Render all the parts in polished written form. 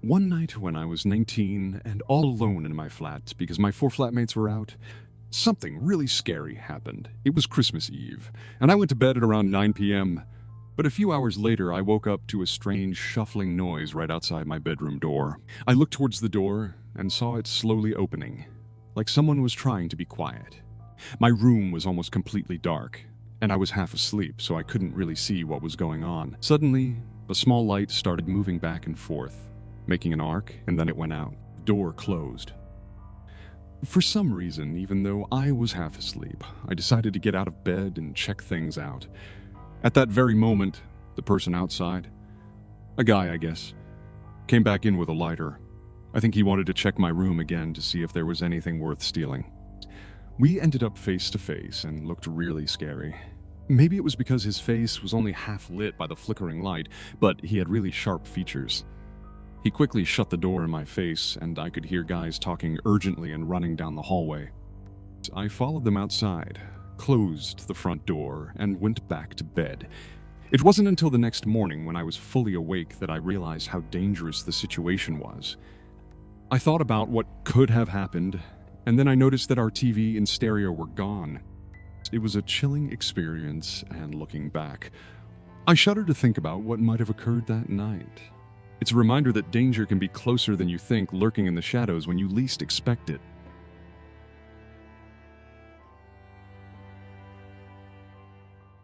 One night when I was 19 and all alone in my flat because my four flatmates were out, something really scary happened. It was Christmas Eve, and I went to bed at around 9 p.m. But a few hours later, I woke up to a strange shuffling noise right outside my bedroom door. I looked towards the door and saw it slowly opening, like someone was trying to be quiet. My room was almost completely dark, and I was half asleep, so I couldn't really see what was going on. Suddenly, a small light started moving back and forth, making an arc, and then it went out. The door closed. For some reason, even though I was half asleep, I decided to get out of bed and check things out. At that very moment, the person outside, a guy I guess, came back in with a lighter. I think he wanted to check my room again to see if there was anything worth stealing. We ended up face to face and looked really scary. Maybe it was because his face was only half lit by the flickering light, but he had really sharp features. He quickly shut the door in my face, and I could hear guys talking urgently and running down the hallway. I followed them outside, closed the front door, and went back to bed. It wasn't until the next morning when I was fully awake that I realized how dangerous the situation was. I thought about what could have happened, and then I noticed that our TV and stereo were gone. It was a chilling experience, and looking back, I shudder to think about what might have occurred that night. It's a reminder that danger can be closer than you think, lurking in the shadows when you least expect it.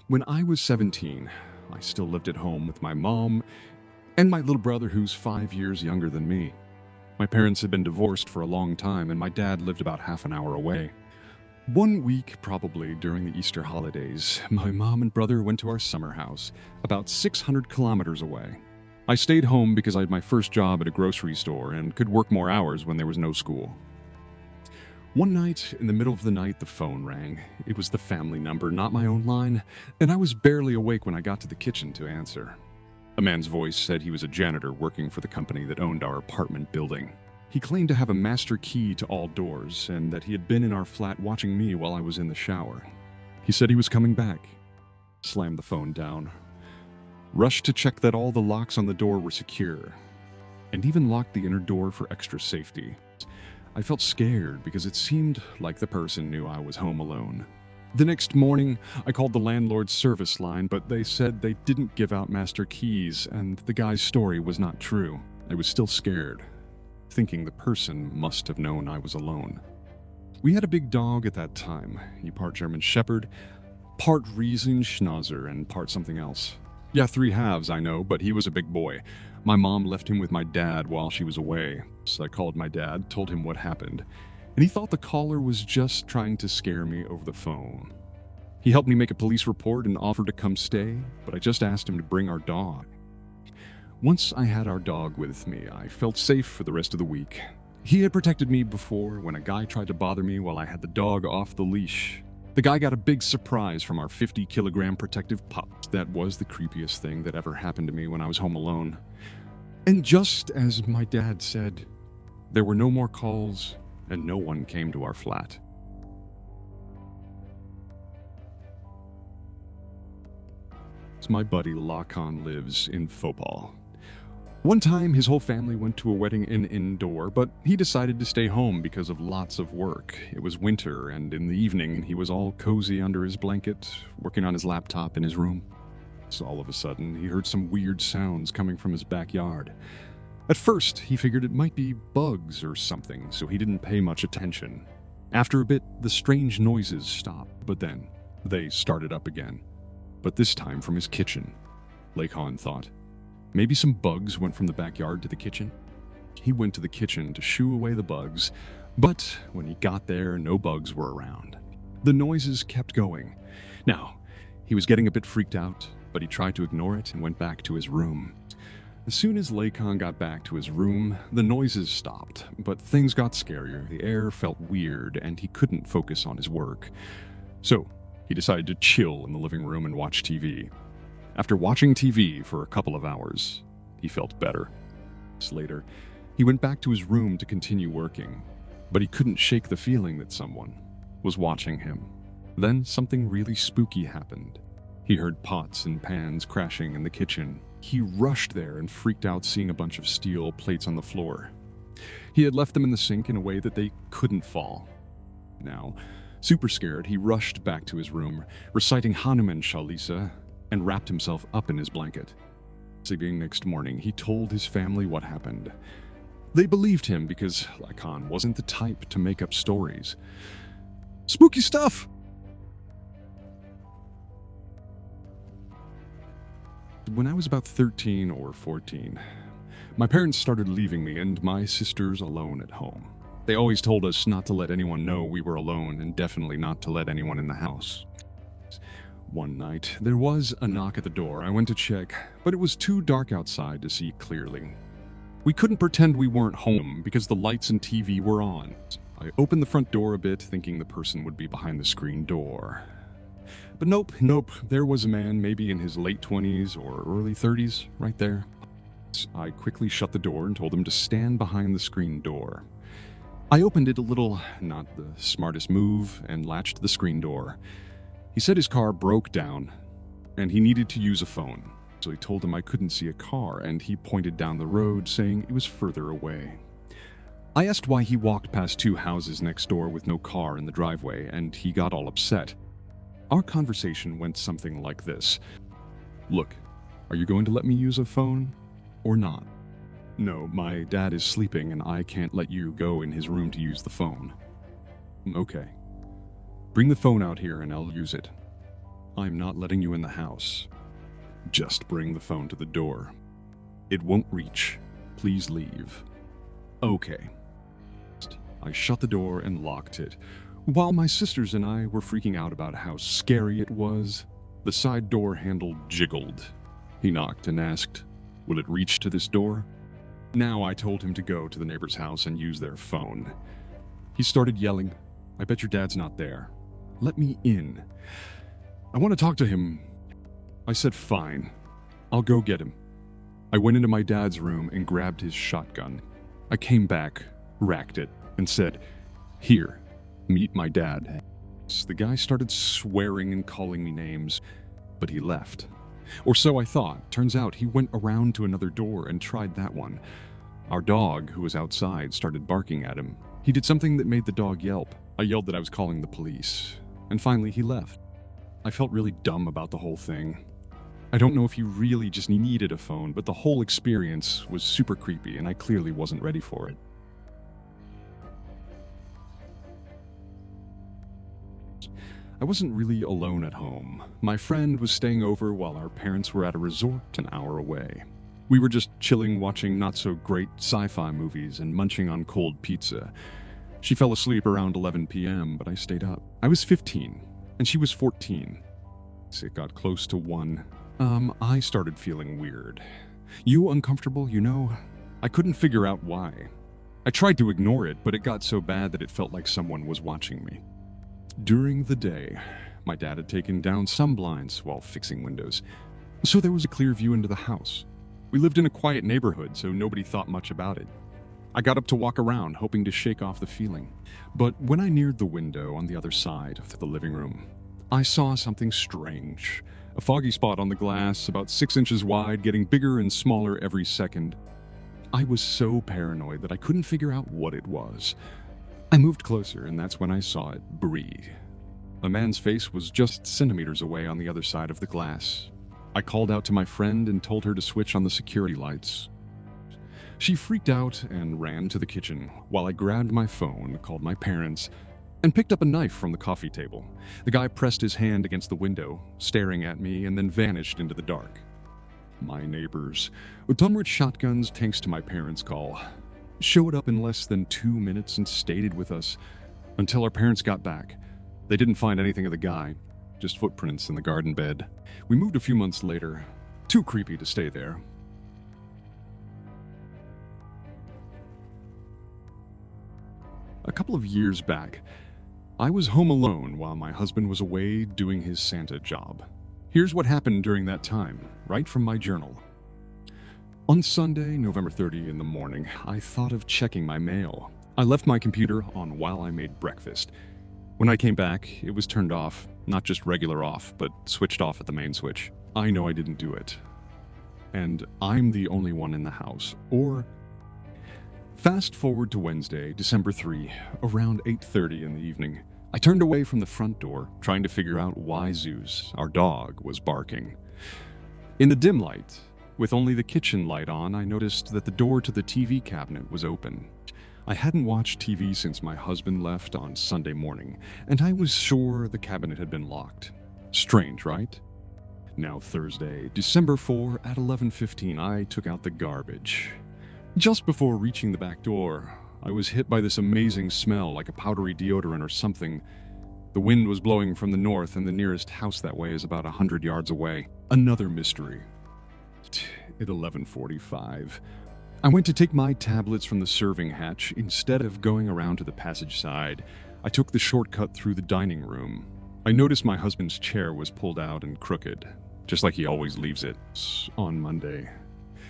When I was 17, I still lived at home with my mom and my little brother who's 5 years younger than me. My parents had been divorced for a long time, and my dad lived about half an hour away. One week, probably during the Easter holidays, my mom and brother went to our summer house, about 600 kilometers away. I stayed home because I had my first job at a grocery store and could work more hours when there was no school. One night, in the middle of the night, the phone rang. It was the family number, not my own line, and I was barely awake when I got to the kitchen to answer. A man's voice said he was a janitor working for the company that owned our apartment building. He claimed to have a master key to all doors and that he had been in our flat watching me while I was in the shower. He said he was coming back. Slammed the phone down. Rushed to check that all the locks on the door were secure, and even locked the inner door for extra safety. I felt scared because it seemed like the person knew I was home alone. The next morning, I called the landlord's service line, but they said they didn't give out master keys, and the guy's story was not true. I was still scared, thinking the person must have known I was alone. We had a big dog at that time. He part German Shepherd, part Riesen Schnauzer, and part something else. Yeah, 3 halves, I know, but he was a big boy. My mom left him with my dad while she was away, so I called my dad, told him what happened, and he thought the caller was just trying to scare me over the phone. He helped me make a police report and offered to come stay, but I just asked him to bring our dog. Once I had our dog with me, I felt safe for the rest of the week. He had protected me before when a guy tried to bother me while I had the dog off the leash. The guy got a big surprise from our 50-kilogram protective pup. That was the creepiest thing that ever happened to me when I was home alone. And just as my dad said, there were no more calls and no one came to our flat. My buddy Lacan lives in Phobal. One time, his whole family went to a wedding indoor, but he decided to stay home because of lots of work. It was winter, and in the evening, he was all cozy under his blanket, working on his laptop in his room. So all of a sudden, he heard some weird sounds coming from his backyard. At first, he figured it might be bugs or something, so he didn't pay much attention. After a bit, the strange noises stopped, but then they started up again. But this time from his kitchen. Lacan thought. Maybe some bugs went from the backyard to the kitchen. He went to the kitchen to shoo away the bugs, but when he got there, no bugs were around. The noises kept going. Now, he was getting a bit freaked out, but he tried to ignore it and went back to his room. As soon as Lacan got back to his room, the noises stopped, but things got scarier. The air felt weird, and he couldn't focus on his work. So, he decided to chill in the living room and watch TV. After watching TV for a couple of hours, he felt better. Later, he went back to his room to continue working, but he couldn't shake the feeling that someone was watching him. Then something really spooky happened. He heard pots and pans crashing in the kitchen. He rushed there and freaked out seeing a bunch of steel plates on the floor. He had left them in the sink in a way that they couldn't fall. Now, super scared, he rushed back to his room, reciting Hanuman Chalisa, and wrapped himself up in his blanket. Sleeping next morning, he told his family what happened. They believed him because Lacan wasn't the type to make up stories. Spooky stuff! When I was about 13 or 14, my parents started leaving me and my sisters alone at home. They always told us not to let anyone know we were alone and definitely not to let anyone in the house. One night, there was a knock at the door. I went to check, but it was too dark outside to see clearly. We couldn't pretend we weren't home because the lights and TV were on. I opened the front door a bit, thinking the person would be behind the screen door. But nope, there was a man, maybe in his late 20s or early 30s, right there. I quickly shut the door and told him to stand behind the screen door. I opened it a little, not the smartest move, and latched the screen door. He said his car broke down, and he needed to use a phone. So he told him I couldn't see a car, and he pointed down the road, saying it was further away. I asked why he walked past 2 houses next door with no car in the driveway, and he got all upset. Our conversation went something like this. Look, are you going to let me use a phone or not? No, my dad is sleeping and I can't let you go in his room to use the phone. Okay. Bring the phone out here and I'll use it. I'm not letting you in the house. Just bring the phone to the door. It won't reach. Please leave. Okay. I shut the door and locked it. While my sisters and I were freaking out about how scary it was, the side door handle jiggled. He knocked and asked, "Will it reach to this door?" Now I told him to go to the neighbor's house and use their phone. He started yelling, "I bet your dad's not there. Let me in. I want to talk to him." I said, "Fine. I'll go get him." I went into my dad's room and grabbed his shotgun. I came back, racked it, and said, "Here, meet my dad." The guy started swearing and calling me names, but he left. Or so I thought. Turns out he went around to another door and tried that one. Our dog, who was outside, started barking at him. He did something that made the dog yelp. I yelled that I was calling the police. And finally he left. I felt really dumb about the whole thing. I don't know if he really just needed a phone, but the whole experience was super creepy and I clearly wasn't ready for it. I wasn't really alone at home. My friend was staying over while our parents were at a resort an hour away. We were just chilling, watching not-so-great sci-fi movies and munching on cold pizza. She fell asleep around 11 p.m., but I stayed up. I was 15, and she was 14. It got close to 1. I started feeling weird. You uncomfortable, you know? I couldn't figure out why. I tried to ignore it, but it got so bad that it felt like someone was watching me. During the day, my dad had taken down some blinds while fixing windows, so there was a clear view into the house. We lived in a quiet neighborhood, so nobody thought much about it. I got up to walk around, hoping to shake off the feeling. But when I neared the window on the other side of the living room, I saw something strange. A foggy spot on the glass, about 6 inches wide, getting bigger and smaller every second. I was so paranoid that I couldn't figure out what it was. I moved closer, and that's when I saw it breathe. A man's face was just centimeters away on the other side of the glass. I called out to my friend and told her to switch on the security lights. She freaked out and ran to the kitchen, while I grabbed my phone, called my parents, and picked up a knife from the coffee table. The guy pressed his hand against the window, staring at me, and then vanished into the dark. My neighbors, done with shotguns thanks to my parents' call, showed up in less than 2 minutes and stayed with us until our parents got back. They didn't find anything of the guy, just footprints in the garden bed. We moved a few months later. Too creepy to stay there. A couple of years back, I was home alone while my husband was away doing his Santa job. Here's what happened during that time, right from my journal. On Sunday, November 30 in the morning, I thought of checking my mail. I left my computer on while I made breakfast. When I came back, it was turned off, not just regular off, but switched off at the main switch. I know I didn't do it. And I'm the only one in the house. Or fast forward to Wednesday, December 3, around 8:30 in the evening. I turned away from the front door, trying to figure out why Zeus, our dog, was barking. In the dim light, with only the kitchen light on, I noticed that the door to the TV cabinet was open. I hadn't watched TV since my husband left on Sunday morning, and I was sure the cabinet had been locked. Strange, right? Now Thursday, December 4 at 11:15, I took out the garbage. Just before reaching the back door, I was hit by this amazing smell like a powdery deodorant or something. The wind was blowing from the north, and the nearest house that way is about 100 yards away. Another mystery. At 11:45, I went to take my tablets from the serving hatch. Instead of going around to the passage side, I took the shortcut through the dining room. I noticed my husband's chair was pulled out and crooked, just like he always leaves it on Monday.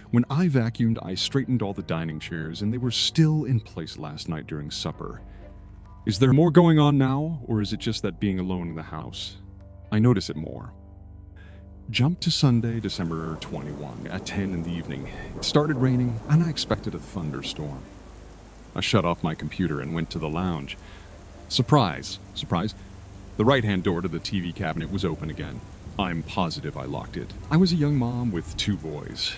When I vacuumed, I straightened all the dining chairs, and they were still in place last night during supper. Is there more going on now, or is it just that being alone in the house? I notice it more. Jump to Sunday, December 21, at 10 in the evening. It started raining, and I expected a thunderstorm. I shut off my computer and went to the lounge. Surprise, surprise, the right-hand door to the TV cabinet was open again. I'm positive I locked it. I was a young mom with 2 boys,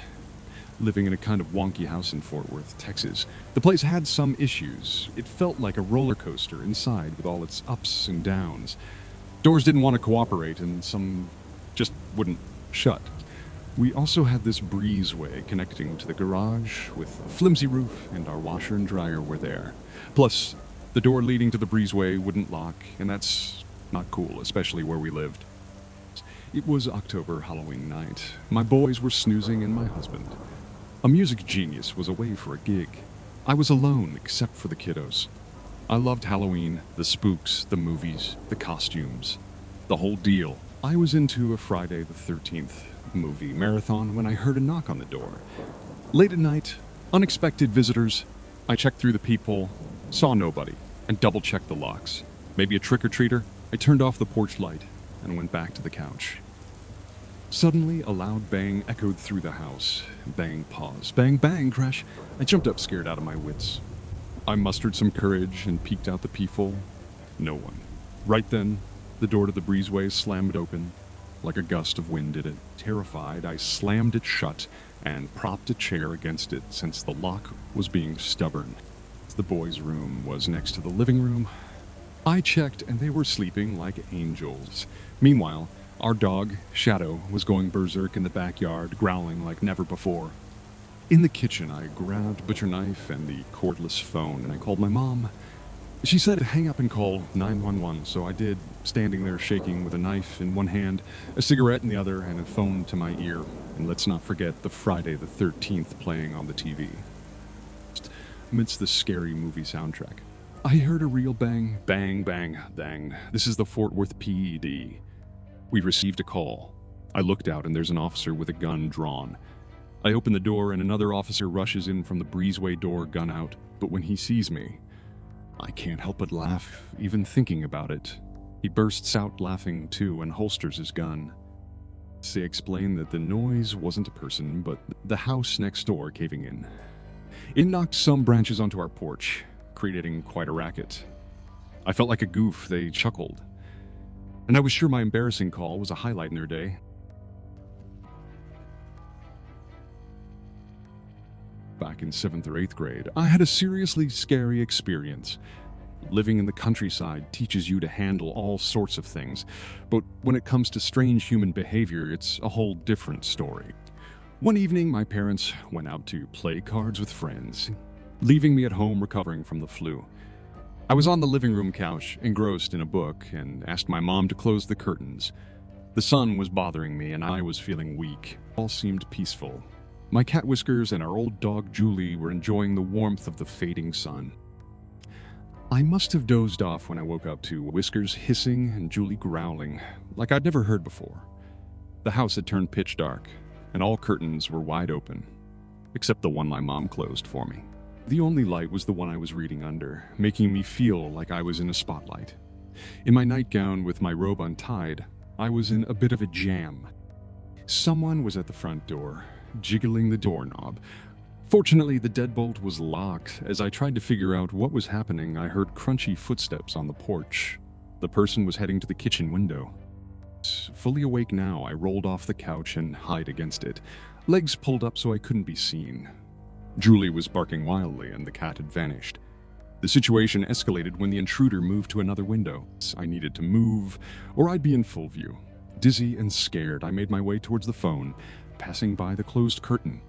living in a kind of wonky house in Fort Worth, Texas. The place had some issues. It felt like a roller coaster inside with all its ups and downs. Doors didn't want to cooperate, and some just wouldn't shut. We also had this breezeway connecting to the garage with a flimsy roof, and our washer and dryer were there. Plus, the door leading to the breezeway wouldn't lock, and that's not cool, especially where we lived. It was October Halloween night. My boys were snoozing, and my husband, a music genius, was away for a gig. I was alone except for the kiddos. I loved Halloween, the spooks, the movies, the costumes, the whole deal. I was into a Friday the 13th movie marathon when I heard a knock on the door. Late at night, unexpected visitors. I checked through the peephole, saw nobody, and double-checked the locks. Maybe a trick-or-treater? I turned off the porch light and went back to the couch. Suddenly, a loud bang echoed through the house. Bang, pause. Bang, bang, crash. I jumped up, scared out of my wits. I mustered some courage and peeked out the peephole. No one. Right then, the door to the breezeway slammed open, like a gust of wind did it. Terrified, I slammed it shut and propped a chair against it since the lock was being stubborn. The boys' room was next to the living room. I checked, and they were sleeping like angels. Meanwhile, our dog, Shadow, was going berserk in the backyard, growling like never before. In the kitchen, I grabbed a butcher knife and the cordless phone, and I called my mom. She said to hang up and call 911, so I did, standing there shaking with a knife in one hand, a cigarette in the other, and a phone to my ear. And let's not forget the Friday the 13th playing on the TV. Amidst the scary movie soundtrack, I heard a real bang, bang, bang, bang. This is the Fort Worth PD. We received a call. I looked out, and there's an officer with a gun drawn. I open the door, and another officer rushes in from the breezeway door, gun out. But when he sees me, I can't help but laugh, even thinking about it. He bursts out laughing too and holsters his gun. They explain that the noise wasn't a person, but the house next door caving in. It knocked some branches onto our porch, creating quite a racket. I felt like a goof. They chuckled. And I was sure my embarrassing call was a highlight in their day. Back in 7th or 8th grade, I had a seriously scary experience. Living in the countryside teaches you to handle all sorts of things, but when it comes to strange human behavior, it's a whole different story. One evening, my parents went out to play cards with friends, leaving me at home recovering from the flu. I was on the living room couch, engrossed in a book, and asked my mom to close the curtains. The sun was bothering me, and I was feeling weak. All seemed peaceful. My cat Whiskers and our old dog Julie were enjoying the warmth of the fading sun. I must have dozed off when I woke up to Whiskers hissing and Julie growling, like I'd never heard before. The house had turned pitch dark, and all curtains were wide open, except the one my mom closed for me. The only light was the one I was reading under, making me feel like I was in a spotlight. In my nightgown with my robe untied, I was in a bit of a jam. Someone was at the front door, jiggling the doorknob. Fortunately, the deadbolt was locked. As I tried to figure out what was happening, I heard crunchy footsteps on the porch. The person was heading to the kitchen window. Fully awake now, I rolled off the couch and hid against it, legs pulled up so I couldn't be seen. Julie was barking wildly, and the cat had vanished. The situation escalated when the intruder moved to another window. I needed to move, or I'd be in full view. Dizzy and scared, I made my way towards the phone, passing by the closed curtain.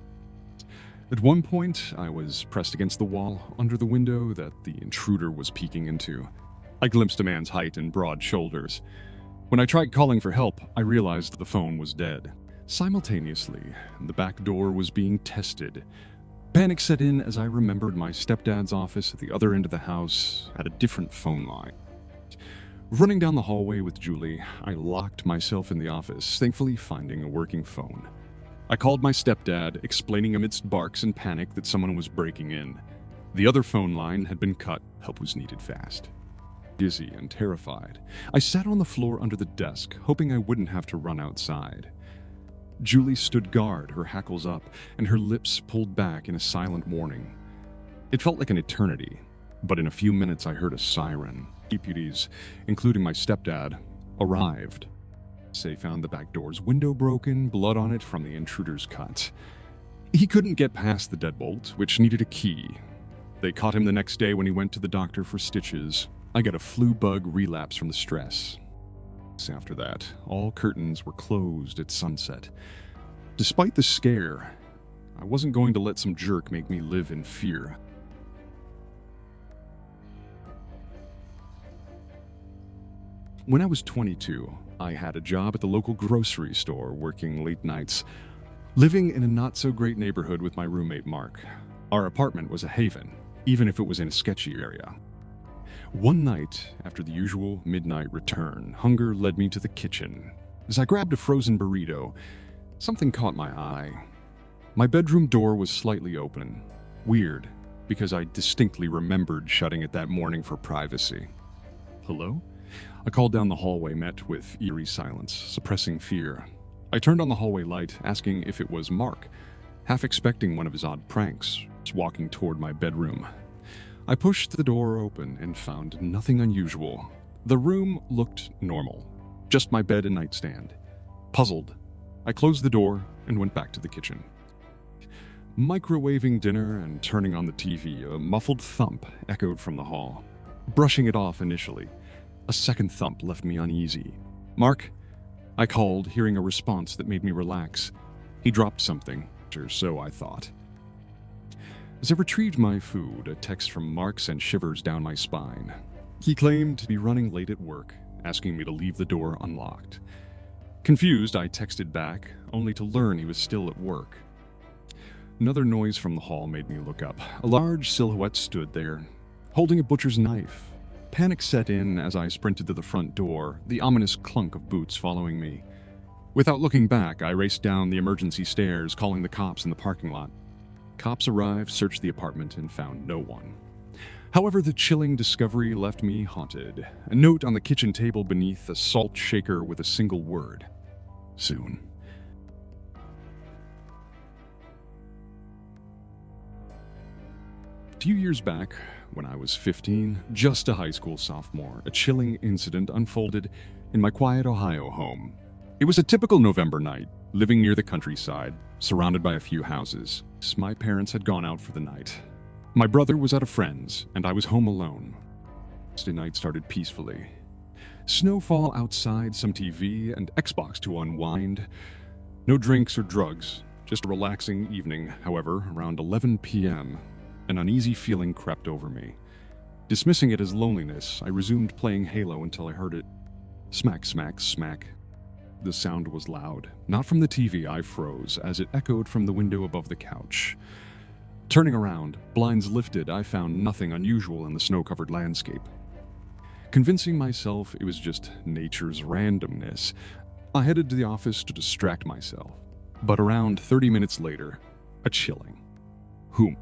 At one point, I was pressed against the wall under the window that the intruder was peeking into. I glimpsed a man's height and broad shoulders. When I tried calling for help, I realized the phone was dead. Simultaneously, the back door was being tested. Panic set in as I remembered my stepdad's office at the other end of the house had a different phone line. Running down the hallway with Julie, I locked myself in the office, thankfully finding a working phone. I called my stepdad, explaining amidst barks and panic that someone was breaking in. The other phone line had been cut. Help was needed fast. Dizzy and terrified, I sat on the floor under the desk, hoping I wouldn't have to run outside. Julie stood guard, her hackles up, and her lips pulled back in a silent warning. It felt like an eternity, but in a few minutes I heard a siren. Deputies, including my stepdad, arrived. They found the back door's window broken, blood on it from the intruder's cut. He couldn't get past the deadbolt, which needed a key. They caught him the next day when he went to the doctor for stitches. I got a flu bug relapse from the stress. After that, all curtains were closed at sunset. Despite the scare, I wasn't going to let some jerk make me live in fear. When I was 22, I had a job at the local grocery store working late nights, living in a not-so-great neighborhood with my roommate Mark. Our apartment was a haven, even if it was in a sketchy area. One night, after the usual midnight return, hunger led me to the kitchen. As I grabbed a frozen burrito, something caught my eye. My bedroom door was slightly open. Weird, because I distinctly remembered shutting it that morning for privacy. Hello? A call down the hallway met with eerie silence, suppressing fear. I turned on the hallway light, asking if it was Mark, half expecting one of his odd pranks, walking toward my bedroom. I pushed the door open and found nothing unusual. The room looked normal, just my bed and nightstand. Puzzled, I closed the door and went back to the kitchen. Microwaving dinner and turning on the TV, a muffled thump echoed from the hall. Brushing it off initially, a second thump left me uneasy. "Mark?" I called, hearing a response that made me relax. He dropped something, or so I thought. As I retrieved my food, a text from Mark sent shivers down my spine. He claimed to be running late at work, asking me to leave the door unlocked. Confused, I texted back, only to learn he was still at work. Another noise from the hall made me look up. A large silhouette stood there, holding a butcher's knife. Panic set in as I sprinted to the front door, the ominous clunk of boots following me. Without looking back, I raced down the emergency stairs, calling the cops in the parking lot. Cops arrived, searched the apartment, and found no one. However, the chilling discovery left me haunted. A note on the kitchen table beneath a salt shaker with a single word: soon. A few years back, when I was 15, just a high school sophomore, a chilling incident unfolded in my quiet Ohio home. It was a typical November night, living near the countryside, surrounded by a few houses. My parents had gone out for the night. My brother was at a friend's, and I was home alone. The night started peacefully. Snowfall outside, some TV, and Xbox to unwind. No drinks or drugs, just a relaxing evening. However, around 11 p.m., an uneasy feeling crept over me. Dismissing it as loneliness, I resumed playing Halo until I heard it. Smack, smack, smack. The sound was loud. Not from the TV, I froze as it echoed from the window above the couch. Turning around, blinds lifted, I found nothing unusual in the snow-covered landscape. Convincing myself it was just nature's randomness, I headed to the office to distract myself. But around 30 minutes later, a chilling hoomp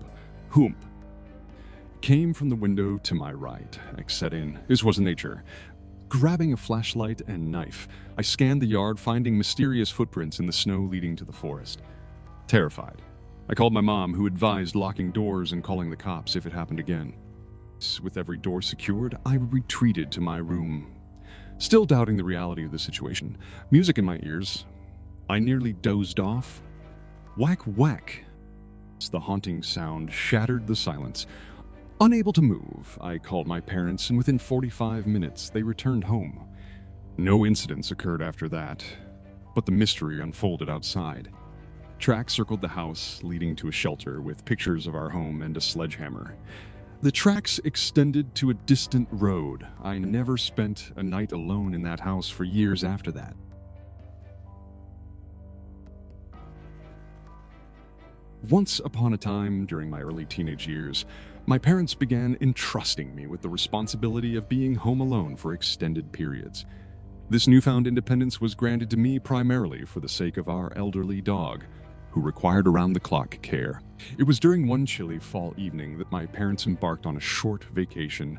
came from the window to my right. I set in. This wasn't nature. Grabbing a flashlight and knife, I scanned the yard, finding mysterious footprints in the snow leading to the forest. Terrified, I called my mom, who advised locking doors and calling the cops if it happened again. With every door secured, I retreated to my room, still doubting the reality of the situation. Music in my ears, I nearly dozed off. Whack, whack. The haunting sound shattered the silence. Unable to move, I called my parents, and within 45 minutes, they returned home. No incidents occurred after that, but the mystery unfolded outside. Tracks circled the house, leading to a shelter with pictures of our home and a sledgehammer. The tracks extended to a distant road. I never spent a night alone in that house for years after that. Once upon a time, during my early teenage years, my parents began entrusting me with the responsibility of being home alone for extended periods. This newfound independence was granted to me primarily for the sake of our elderly dog, who required around-the-clock care. It was during one chilly fall evening that my parents embarked on a short vacation,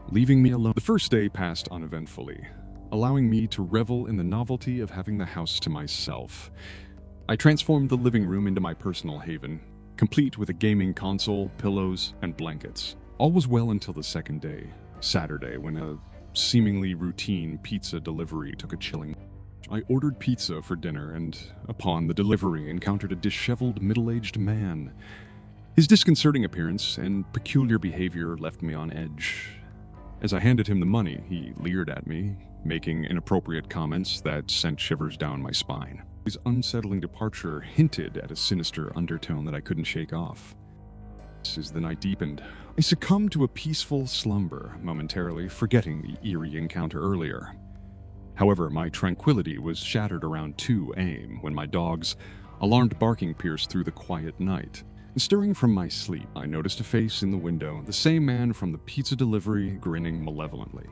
leaving me alone. The first day passed uneventfully, allowing me to revel in the novelty of having the house to myself. I transformed the living room into my personal haven, complete with a gaming console, pillows, and blankets. All was well until the second day, Saturday, when a seemingly routine pizza delivery took a chilling. I ordered pizza for dinner and, upon the delivery, encountered a disheveled middle-aged man. His disconcerting appearance and peculiar behavior left me on edge. As I handed him the money, he leered at me, making inappropriate comments that sent shivers down my spine. His unsettling departure hinted at a sinister undertone that I couldn't shake off. As the night deepened, I succumbed to a peaceful slumber, momentarily forgetting the eerie encounter earlier. However, my tranquility was shattered around 2 a.m. when my dog's alarmed barking pierced through the quiet night. Stirring from my sleep, I noticed a face in the window, the same man from the pizza delivery, grinning malevolently.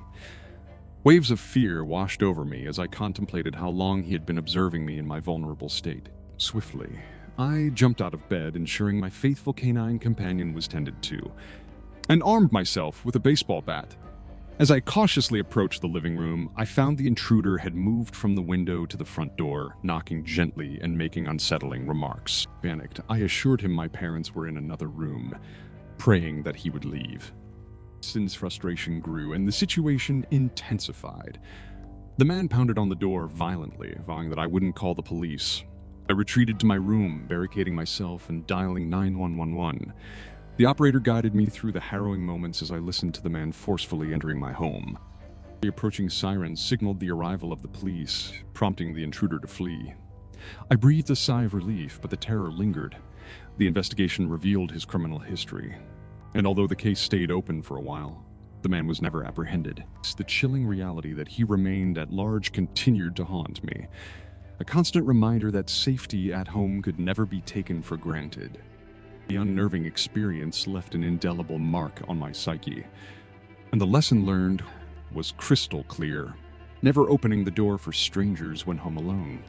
Waves of fear washed over me as I contemplated how long he had been observing me in my vulnerable state. Swiftly, I jumped out of bed, ensuring my faithful canine companion was tended to, and armed myself with a baseball bat. As I cautiously approached the living room, I found the intruder had moved from the window to the front door, knocking gently and making unsettling remarks. Panicked, I assured him my parents were in another room, praying that he would leave. Sin's frustration grew and the situation intensified. The man pounded on the door violently, vowing that I wouldn't call the police. I retreated to my room, barricading myself and dialing 911. The operator guided me through the harrowing moments as I listened to the man forcefully entering my home. The approaching sirens signaled the arrival of the police, prompting the intruder to flee. I breathed a sigh of relief, but the terror lingered. The investigation revealed his criminal history, and although the case stayed open for a while, the man was never apprehended. The chilling reality that he remained at large continued to haunt me, a constant reminder that safety at home could never be taken for granted. The unnerving experience left an indelible mark on my psyche, and the lesson learned was crystal clear: never opening the door for strangers when home alone.